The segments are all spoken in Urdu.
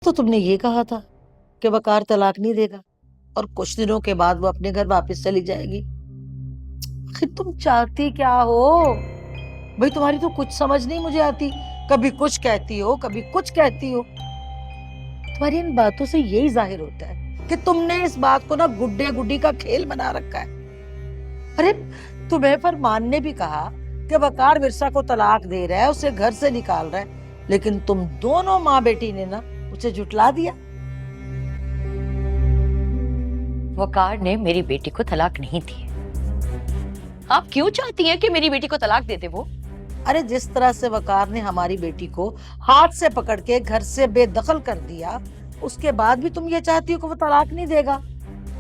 تو تم نے یہ کہا تھا کہ وقار طلاق نہیں دے گا اور کچھ دنوں کے بعد وہ اپنے گھر واپس چلی جائے گی۔ آخر تم چاہتی کیا ہو؟ بھئی تمہاری تو کچھ سمجھ نہیں مجھے آتی، کبھی کچھ کہتی ہو کبھی کچھ کہتی ہو۔ تمہاری ان باتوں سے یہی ظاہر ہوتا ہے کہ تم نے اس بات کو نا گڈے گڈی کا کھیل بنا رکھا ہے۔ ارے تمہیں فرمان نے بھی کہا کہ وقار ورثہ کو طلاق دے رہا ہے، اسے گھر سے نکال رہا ہے، لیکن تم دونوں ماں بیٹی نے نا اسے جھٹلا دیا۔ وقار نے میری بیٹی کو طلاق نہیں دی۔ آپ کیوں چاہتی ہیں کہ میری بیٹی کو طلاق دے دے وہ؟ ارے جس طرح سے وقار نے ہماری بیٹی کو ہاتھ سے پکڑ کے گھر سے بے دخل کر دیا، اس کے بعد بھی تم یہ چاہتی ہو کہ وہ طلاق نہیں دے گا؟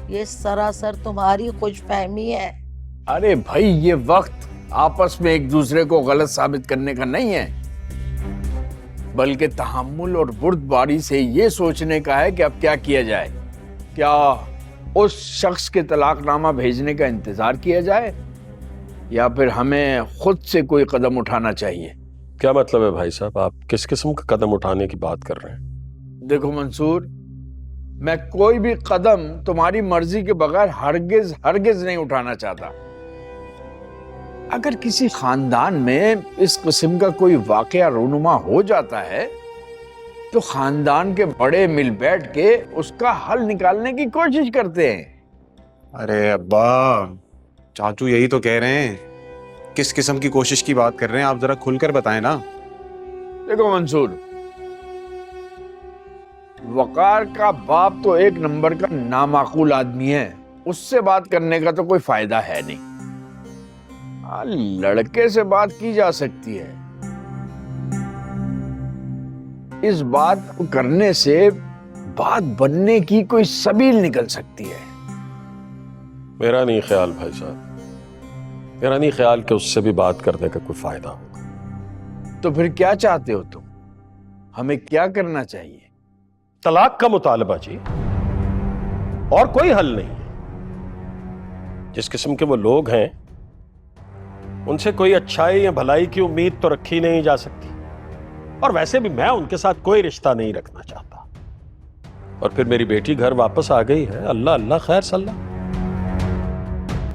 یہ سراسر تمہاری خوش فہمی ہے۔ ارے بھائی یہ وقت آپس میں ایک دوسرے کو غلط ثابت کرنے کا نہیں ہے، بلکہ تحمل اور بردباری سے یہ سوچنے کا ہے کہ اب کیا کیا جائے۔ کیا اس شخص کے طلاق نامہ بھیجنے کا انتظار کیا جائے یا پھر ہمیں خود سے کوئی قدم اٹھانا چاہیے؟ کیا مطلب ہے بھائی صاحب، آپ کس قسم کا قدم اٹھانے کی بات کر رہے ہیں؟ دیکھو منصور، میں کوئی بھی قدم تمہاری مرضی کے بغیر ہرگز ہرگز نہیں اٹھانا چاہتا۔ اگر کسی خاندان میں اس قسم کا کوئی واقعہ رونما ہو جاتا ہے تو خاندان کے بڑے مل بیٹھ کے اس کا حل نکالنے کی کوشش کرتے ہیں۔ ارے ابا، چاچو یہی تو کہہ رہے ہیں، کس قسم کی کوشش کی بات کر رہے ہیں آپ؟ ذرا کھل کر بتائیں نا۔ دیکھو منصور، وقار کا باپ تو ایک نمبر کا نامعقول آدمی ہے، اس سے بات کرنے کا تو کوئی فائدہ ہے نہیں۔ لڑکے سے بات کی جا سکتی ہے، اس بات کو کرنے سے بات بننے کی کوئی سبیل نکل سکتی ہے۔ میرا نہیں خیال بھائی صاحب، میرا نہیں خیال کہ اس سے بھی بات کرنے کا کوئی فائدہ ہوگا۔ تو پھر کیا چاہتے ہو تم؟ ہمیں کیا کرنا چاہیے؟ طلاق کا مطالبہ جی، اور کوئی حل نہیں ہے۔ جس قسم کے وہ لوگ ہیں ان سے کوئی اچھائی یا بھلائی کی امید تو رکھی نہیں جا سکتی، اور ویسے بھی میں ان کے ساتھ کوئی رشتہ نہیں رکھنا چاہتا۔ اور پھر میری بیٹی گھر واپس آ گئی ہے، اللہ اللہ خیر صلی اللہ۔